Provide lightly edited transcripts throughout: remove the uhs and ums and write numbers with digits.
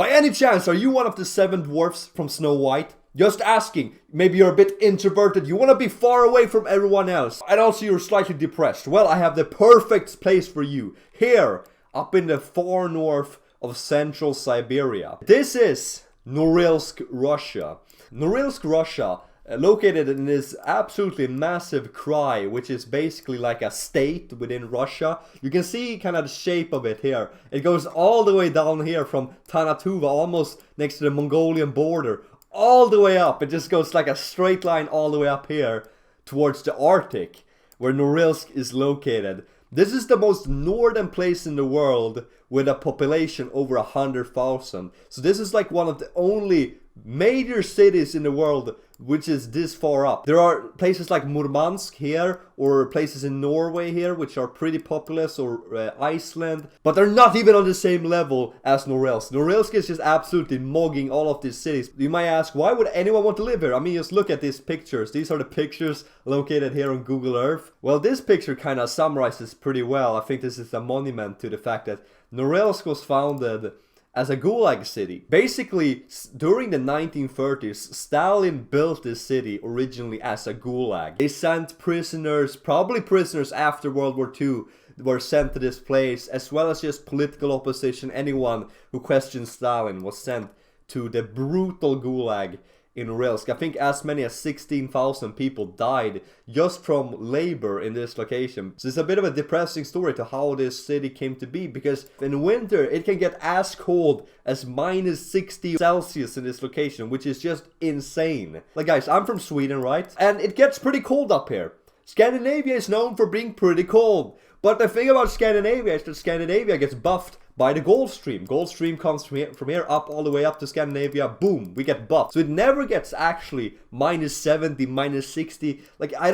By any chance, are you one of the 7 dwarfs from Snow White? Just asking. Maybe you're a bit introverted, you want to be far away from everyone else, and also you're slightly depressed. Well, I have the perfect place for you. Here, up in the far north of central Siberia. This is Norilsk, Russia. Norilsk, Russia, located in this absolutely massive krai, which is basically like a state within Russia. You can see kind of the shape of it here. It goes all the way down here from Tanatuva, almost next to the Mongolian border, all the way up. It just goes like a straight line all the way up here towards the Arctic, where Norilsk is located. This is the most northern place in the world with a population over 100,000. So this is like one of the only major cities in the world which is this far up. There are places like Murmansk here, or places in Norway here, which are pretty populous, or Iceland, but they're not even on the same level as Norilsk. Norilsk is just absolutely mugging all of these cities. You might ask, why would anyone want to live here? I mean, just look at these pictures. These are the pictures located here on Google Earth. Well, this picture kind of summarizes pretty well. I think this is a monument to the fact that Norilsk was founded as a Gulag city. Basically, during the 1930s, Stalin built this city originally as a Gulag. They sent prisoners, probably prisoners after World War II, were sent to this place, as well as just political opposition. Anyone who questioned Stalin was sent to the brutal Gulag in Norilsk. I think as many as 16,000 people died just from labor in this location. So it's a bit of a depressing story to how this city came to be, because in winter it can get as cold as -60 Celsius in this location, which is just insane. Like guys, I'm from Sweden, right? And it gets pretty cold up here. Scandinavia is known for being pretty cold. But the thing about Scandinavia is that Scandinavia gets buffed by the Gulf Stream. Gulf Stream comes from here up all the way up to Scandinavia. Boom, we get buffed. So it never gets actually -70, -60. Like I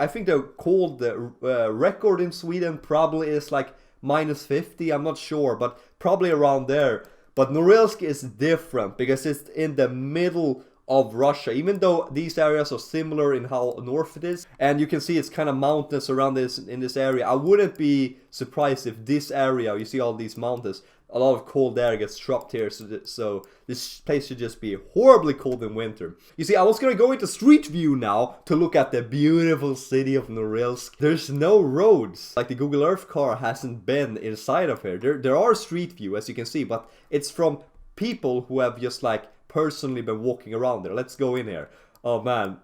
think the cold record in Sweden probably is like -50. I'm not sure, but probably around there. But Norilsk is different because it's in the middle of Russia, even though these areas are similar in how north it is, and you can see it's kind of mountainous around this in this area. I wouldn't be surprised if this area, you see all these mountains, a lot of cold air gets trapped here, so this place should just be horribly cold in winter. You see, I was gonna go into Street View now to look at the beautiful city of Norilsk. There's no roads, like the Google Earth car hasn't been inside of here. There are Street View, as you can see, but it's from people who have just like personally been walking around there. Let's go in here. Oh man,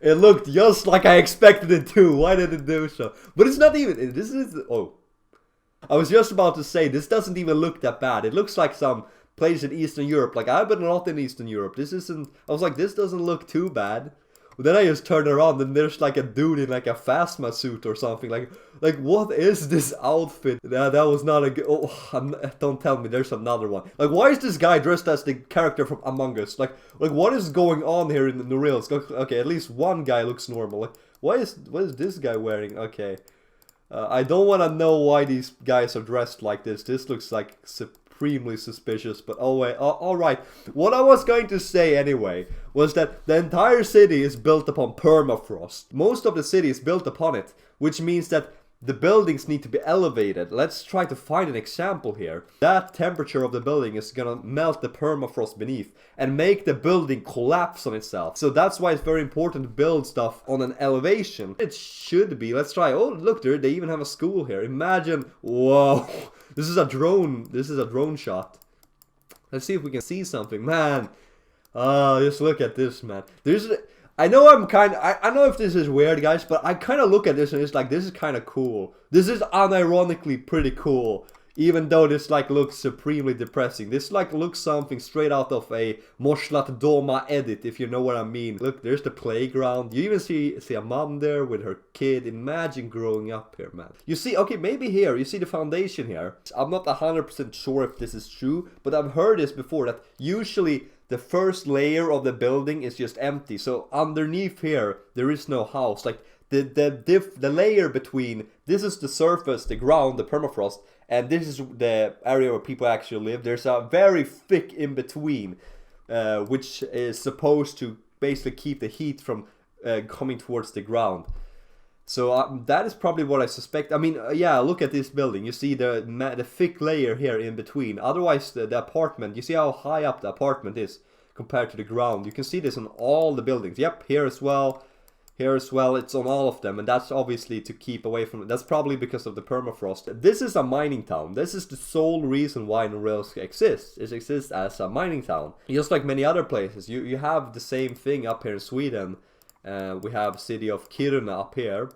it looked just like I expected it to. Why did it do so? But it's not even, this is, oh, I was just about to say, this doesn't even look that bad. It looks like some place in Eastern Europe. Like I've been a lot in Eastern Europe. This isn't, I was like, this doesn't look too bad. But then I just turn around and there's like a dude in like a phasma suit or something. Like what is this outfit? That was not a good, oh, don't tell me there's another one. Like why is this guy dressed as the character from Among Us? Like what is going on here in the Norilsk? Okay, at least one guy looks normal. Like what is this guy wearing? Okay. I don't want to know why these guys are dressed like this. This looks like supremely suspicious, but oh wait, alright. What I was going to say anyway was that the entire city is built upon permafrost. Most of the city is built upon it, which means that the buildings need to be elevated. Let's try to find an example here. That temperature of the building is gonna melt the permafrost beneath and make the building collapse on itself. So that's why it's very important to build stuff on an elevation. It should be. Let's try. Oh, look, they even have a school here. Imagine. Whoa. This is a drone. This is a drone shot. Let's see if we can see something. Man. Just look at this, man. I know I know if this is weird, guys, but I kind of look at this and it's like, this is kind of cool. This is unironically pretty cool, even though this like looks supremely depressing. This like looks something straight out of a Moshlat Doma edit, if you know what I mean. Look, there's the playground. You even see a mom there with her kid. Imagine growing up here, man. You see, okay, maybe here, you see the foundation here. I'm not 100% sure if this is true, but I've heard this before, that usually the first layer of the building is just empty. So underneath here, there is no house. Like the layer between, this is the surface, the ground, the permafrost, and this is the area where people actually live. There's a very thick in between, which is supposed to basically keep the heat from coming towards the ground. So that is probably what I suspect. I mean, yeah, look at this building. You see the thick layer here in between. Otherwise, the apartment, you see how high up the apartment is compared to the ground. You can see this on all the buildings. Yep, here as well. Here as well, it's on all of them, and that's obviously to keep away from it. That's probably because of the permafrost. This is a mining town. This is the sole reason why Norilsk exists. It exists as a mining town. Just like many other places, you have the same thing up here in Sweden. We have city of Kiruna up here.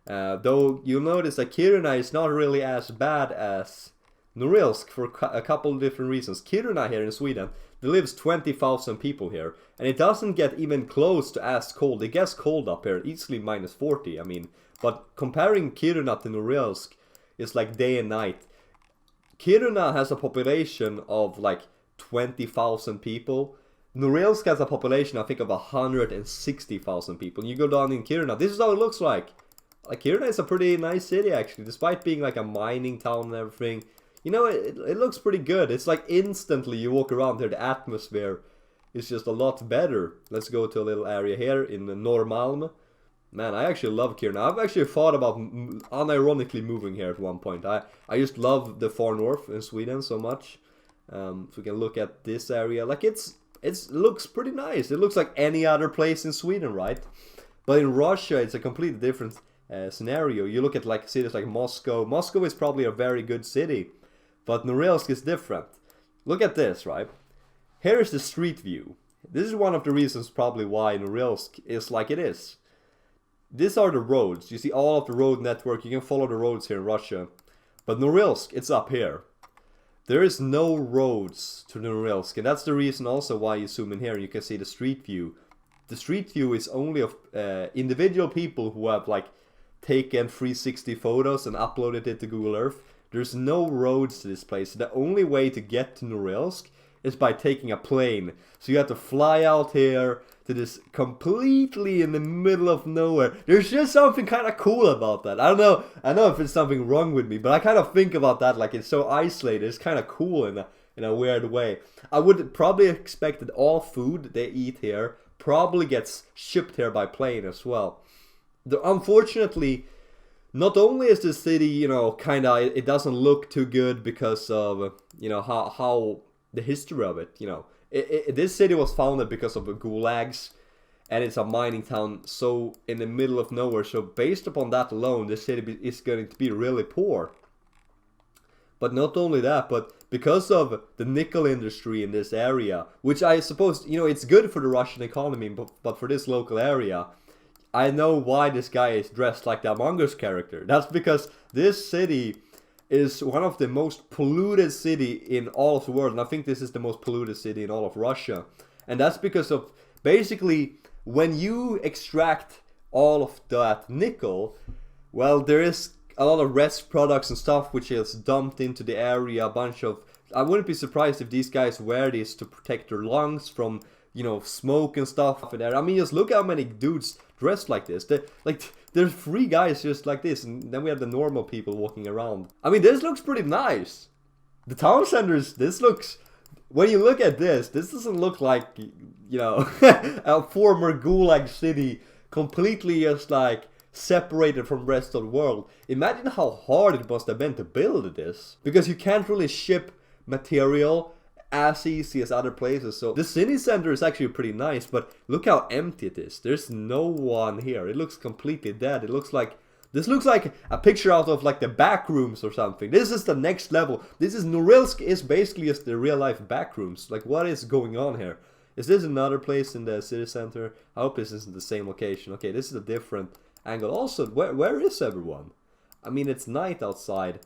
Though you'll notice that Kiruna is not really as bad as Norilsk for a couple of different reasons. Kiruna here in Sweden, there lives 20,000 people here, and it doesn't get even close to as cold. It gets cold up here, easily minus 40, I mean. But comparing Kiruna to Norilsk, it's like day and night. Kiruna has a population of like 20,000 people. Norilsk has a population, I think, of 160,000 people. And you go down in Kiruna, this is how it looks like. Like, Kiruna is a pretty nice city, actually, despite being like a mining town and everything. You know, it looks pretty good. It's like instantly you walk around here, the atmosphere is just a lot better. Let's go to a little area here in Norrmalm. Man, I actually love Kiruna. I've actually thought about unironically moving here at one point. I just love the far north in Sweden so much. So we can look at this area. Like, it looks pretty nice. It looks like any other place in Sweden, right? But in Russia, it's a completely different scenario. You look at like cities like Moscow. Moscow is probably a very good city. But Norilsk is different. Look at this, right? Here is the street view. This is one of the reasons probably why Norilsk is like it is. These are the roads. You see all of the road network. You can follow the roads here in Russia. But Norilsk, it's up here. There is no roads to Norilsk. And that's the reason also why you zoom in here and you can see the street view. The street view is only of individual people who have like taken 360 photos and uploaded it to Google Earth. There's no roads to this place. The only way to get to Norilsk is by taking a plane. So you have to fly out here to this completely in the middle of nowhere. There's just something kind of cool about that. I don't know if it's something wrong with me, but I kind of think about that like it's so isolated. It's kind of cool in a weird way. I would probably expect that all food they eat here probably gets shipped here by plane as well. Unfortunately, not only is the city, you know, it doesn't look too good because of, you know, how the history of it, you know. This city was founded because of the Gulags, and it's a mining town so in the middle of nowhere. So based upon that alone, this city is going to be really poor. But not only that, but because of the nickel industry in this area, which I suppose, you know, it's good for the Russian economy, but for this local area, I know why this guy is dressed like the Among Us character. That's because this city is one of the most polluted city in all of the world. And I think this is the most polluted city in all of Russia. And that's because of, basically, when you extract all of that nickel, well, there is a lot of rest products and stuff which is dumped into the area. A bunch of, I wouldn't be surprised if these guys wear this to protect their lungs from, you know, smoke and stuff in there. I mean, just look how many dudes dressed like this. There's 3 guys just like this, and then we have the normal people walking around. I mean, this looks pretty nice. The town centers, this looks, when you look at this doesn't look like, you know, a former Gulag city, completely just like separated from the rest of the world. Imagine how hard it must have been to build this, because you can't really ship material as easy as other places. So the city center is actually pretty nice, but look how empty it is. There's no one here. It looks completely dead. This looks like a picture out of like the back rooms or something. This is the next level. Norilsk is basically just the real life back rooms. Like, what is going on here? Is this another place in the city center? I hope this isn't the same location. Okay, this is a different angle. Also, where is everyone? I mean, it's night outside.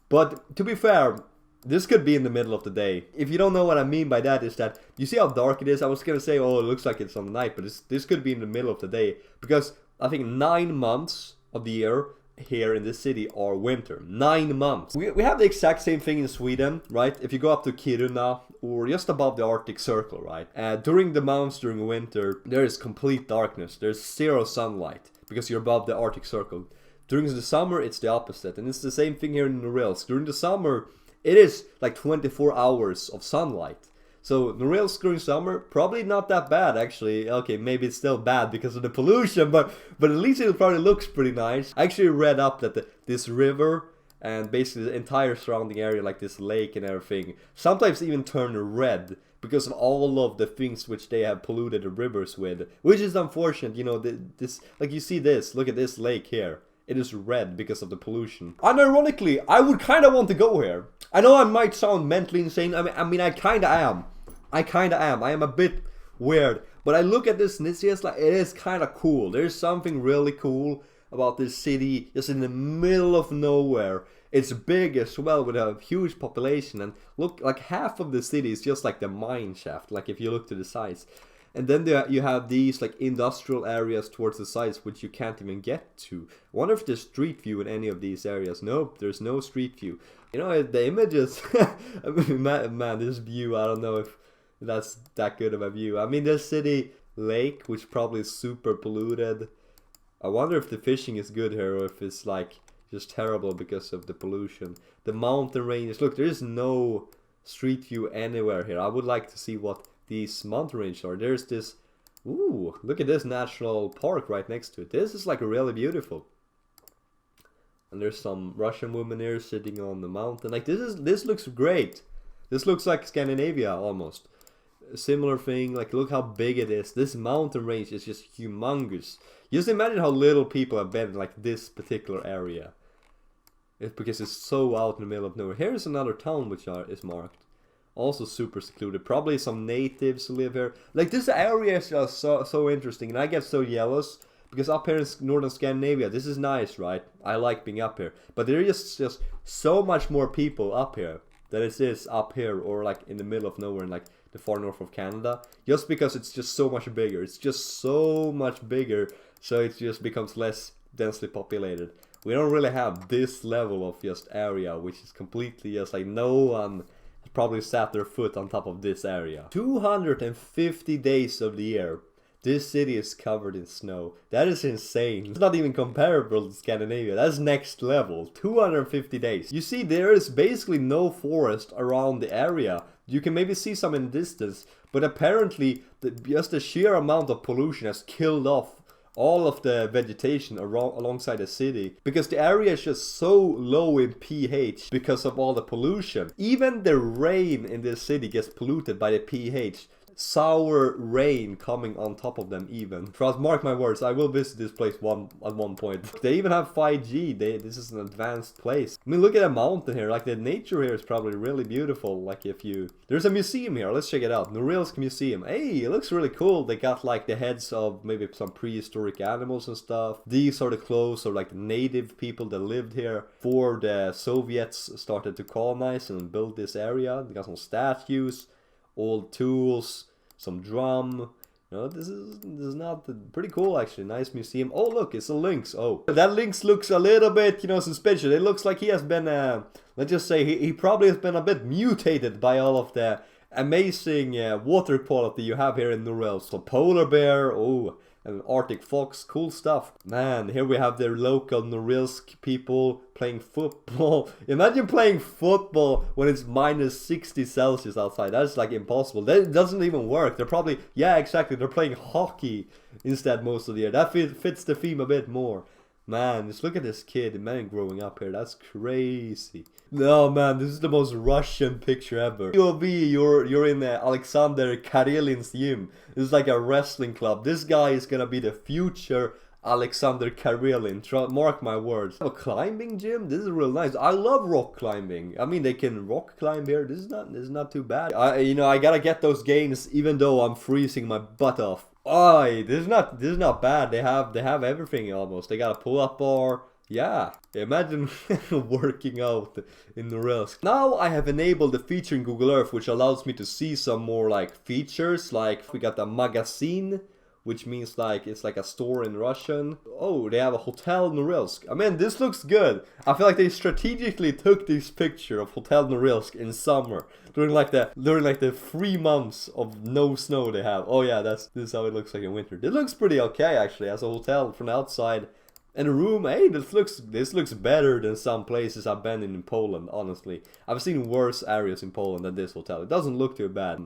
But to be fair, this could be in the middle of the day. If you don't know what I mean by that, is that you see how dark it is? I was gonna say, oh, it looks like it's on the night, but this could be in the middle of the day, because I think 9 months of the year here in this city are winter. 9 months. We have the exact same thing in Sweden, right? If you go up to Kiruna or just above the Arctic Circle, right? During the months during winter, there is complete darkness. There's 0 sunlight because you're above the Arctic Circle. During the summer, it's the opposite, and it's the same thing here in Norilsk. During the summer, it is like 24 hours of sunlight. So Norilsk during summer, probably not that bad actually. Okay, maybe it's still bad because of the pollution, but at least it probably looks pretty nice. I actually read up that this river and basically the entire surrounding area, like this lake and everything, sometimes even turn red because of all of the things which they have polluted the rivers with, which is unfortunate. You know, this, like you see this, look at this lake here. It is red because of the pollution. And ironically, I would kind of want to go here. I know I might sound mentally insane. I mean, I kind of am. I am a bit weird. But I look at this and it's just like, it is kind of cool. There's something really cool about this city just in the middle of nowhere. It's big as well with a huge population, and look, like half of the city is just like the mine shaft, like if you look to the sides. And then you have these like industrial areas towards the sides which you can't even get to. I wonder if there's street view in any of these areas. Nope, there's no street view. You know, the images, I mean, man, this view, I don't know if that's that good of a view. I mean, this city lake, which probably is super polluted. I wonder if the fishing is good here or if it's like just terrible because of the pollution. The mountain ranges, look, there is no street view anywhere here. I would like to see what these mountain ranges are. There's this, ooh, look at this national park right next to it. This is like really beautiful. And there's some Russian women here sitting on the mountain. Like this looks great. This looks like Scandinavia almost. A similar thing, like look how big it is. This mountain range is just humongous. Just imagine how little people have been in like this particular area. It's because it's so out in the middle of nowhere. Here's another town which is marked. Also super secluded. Probably some natives who live here. Like this area is just so interesting, and I get so jealous because up here in northern Scandinavia, this is nice, right? I like being up here, but there is just so much more people up here than it is up here or like in the middle of nowhere in like the far north of Canada. Just because it's just so much bigger. It's just so much bigger, so it just becomes less densely populated. We don't really have this level of just area, which is completely just like no one probably sat their foot on top of this area. 250 days of the year, this city is covered in snow. That is insane. It's not even comparable to Scandinavia. That's next level. 250 days. You see, there is basically no forest around the area. You can maybe see some in the distance, but apparently just the sheer amount of pollution has killed off all of the vegetation alongside the city, because the area is just so low in pH because of all the pollution. Even the rain in this city gets polluted by the pH. Sour rain coming on top of them even. Trust, mark my words, I will visit this place at one point. They even have 5G. This is an advanced place. I mean, look at the mountain here. Like the nature here is probably really beautiful. Like if you... There's a museum here. Let's check it out. Norilsk Museum. Hey, it looks really cool. They got like the heads of maybe some prehistoric animals and stuff. These are the clothes of like the native people that lived here before the Soviets started to colonize and build this area. They got some statues, old tools, some drum. You know, this is not pretty cool actually. Nice museum. Oh look, it's a lynx. Oh, that lynx looks a little bit, you know, suspicious. It looks like he has been let's just say he probably has been a bit mutated by all of the amazing water quality you have here in Norilsk. So polar bear, oh, an Arctic fox, cool stuff. Man, here we have the local Norilsk people playing football. Imagine playing football when it's minus 60 Celsius outside. That's like impossible. That doesn't even work. They're probably, yeah, exactly, they're playing hockey instead most of the year. That fits the theme a bit more. Man, just look at this kid, man, growing up here. That's crazy. No, man, this is the most Russian picture ever. You're in Alexander Karelin's gym. This is like a wrestling club. This guy is gonna be the future Alexander Karelin. Mark my words. A climbing gym? This is real nice. I love rock climbing. I mean, they can rock climb here. This is not too bad. You know, I gotta get those gains even though I'm freezing my butt off. Oh, this is not bad. They have everything almost. They got a pull-up bar. Yeah, imagine working out in Norilsk. Now I have enabled the feature in Google Earth, which allows me to see some more like features. Like we got the magazine, which means like it's like a store in Russian. Oh, they have a hotel Norilsk. I mean, this looks good. I feel like they strategically took this picture of Hotel Norilsk in summer during like the 3 months of no snow they have. Oh yeah, this is how it looks like in winter. It looks pretty okay actually as a hotel from the outside. And the room, hey, this looks better than some places I've been in Poland, honestly. I've seen worse areas in Poland than this hotel. It doesn't look too bad.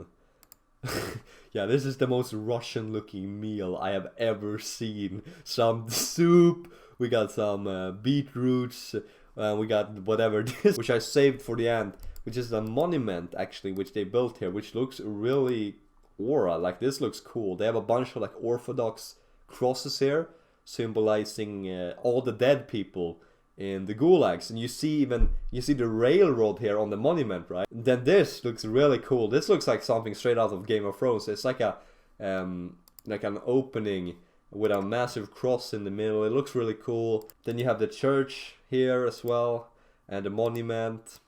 Yeah, this is the most Russian looking meal I have ever seen. Some soup, we got some beetroots, we got whatever this, which I saved for the end, which is a monument actually, which they built here, which looks really aura, like this looks cool. They have a bunch of like Orthodox crosses here, symbolizing all the dead people in the gulags, and you see the railroad here on the monument, right? And then this looks really cool. This looks like something straight out of Game of Thrones. It's like a like an opening with a massive cross in the middle. It looks really cool. Then you have the church here as well, and the monument.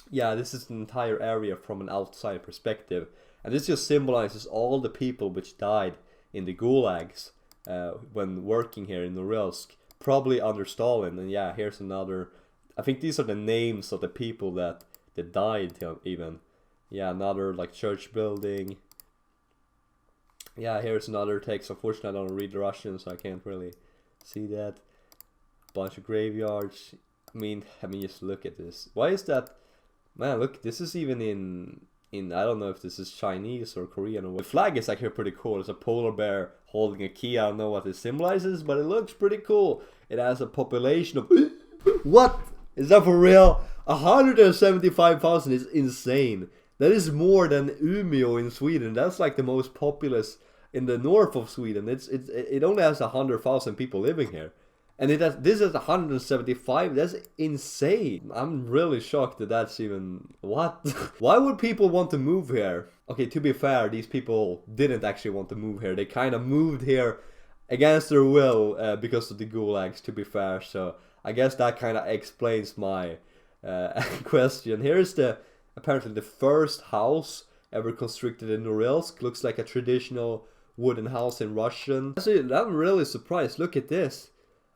Yeah, this is an entire area from an outside perspective, and this just symbolizes all the people which died in the gulags when working here in Norilsk. Probably under Stalin. And yeah, here's another. I think these are the names of the people that died even. Yeah, another like church building. Yeah, here's another text. Unfortunately, I don't read Russian, so I can't really see that. Bunch of graveyards. I mean, just look at this. Why is that? Man, look, this is even in I don't know if this is Chinese or Korean or what. The flag is actually pretty cool. It's a polar bear holding a key. I don't know what it symbolizes, but it looks pretty cool. It has a population of what? Is that for real? 175,000 is insane. That is more than Umeå in Sweden. That's like the most populous in the north of Sweden. It only has 100,000 people living here. And this is 175. That's insane. I'm really shocked that that's even what. Why would people want to move here? Okay, to be fair, these people didn't actually want to move here. They kind of moved here against their will because of the gulags, to be fair. So I guess that kind of explains my question. Here's apparently the first house ever constructed in Norilsk. Looks like a traditional wooden house in Russian. Actually, I'm really surprised. Look at this.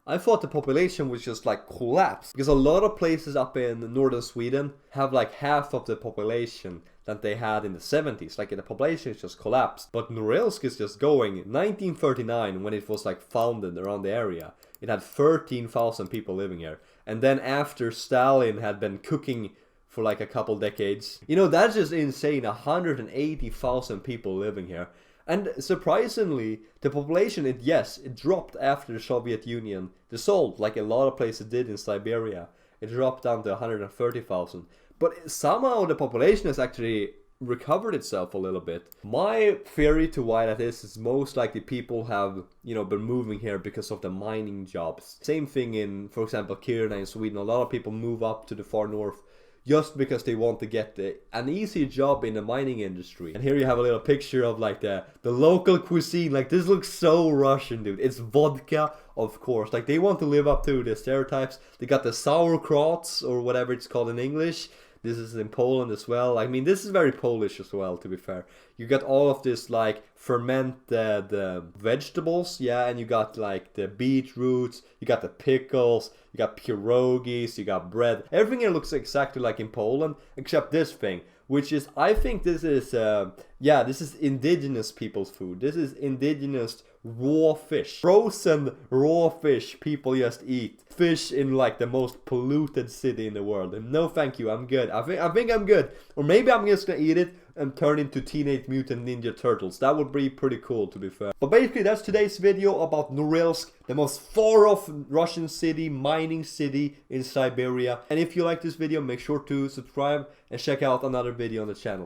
I thought the population was just like collapsed, because a lot of places up in northern Sweden have like half of the population that they had in the 70s. Like the population is just collapsed. But Norilsk is just going. 1939, when it was like founded around the area, it had 13,000 people living here. And then after Stalin had been cooking for like a couple decades, you know, that's just insane. 180,000 people living here. And surprisingly, the population, it dropped after the Soviet Union dissolved, like a lot of places did in Siberia. It dropped down to 130,000. But somehow the population has actually recovered itself a little bit. My theory to why that is most likely people have, you know, been moving here because of the mining jobs. Same thing in, for example, Kiruna in Sweden. A lot of people move up to the far north just because they want to get an easy job in the mining industry. And here you have a little picture of like the local cuisine. Like this looks so Russian, dude. It's vodka, of course. Like they want to live up to the stereotypes. They got the sauerkrauts, or whatever it's called in English. This is in Poland as well. I mean, this is very Polish as well, to be fair. You got all of this like fermented vegetables, yeah, and you got like the beetroots, you got the pickles, you got pierogies, you got bread. Everything here looks exactly like in Poland, except this thing, which is, I think this is, yeah, this is indigenous people's food. This is indigenous raw fish. Frozen raw fish people just eat. Fish in like the most polluted city in the world. And no thank you, I'm good. I think I'm good. Or maybe I'm just gonna eat it and turn into Teenage Mutant Ninja Turtles. That would be pretty cool, to be fair. But basically that's today's video about Norilsk, the most far off Russian city, mining city in Siberia. And if you like this video, make sure to subscribe and check out another video on the channel.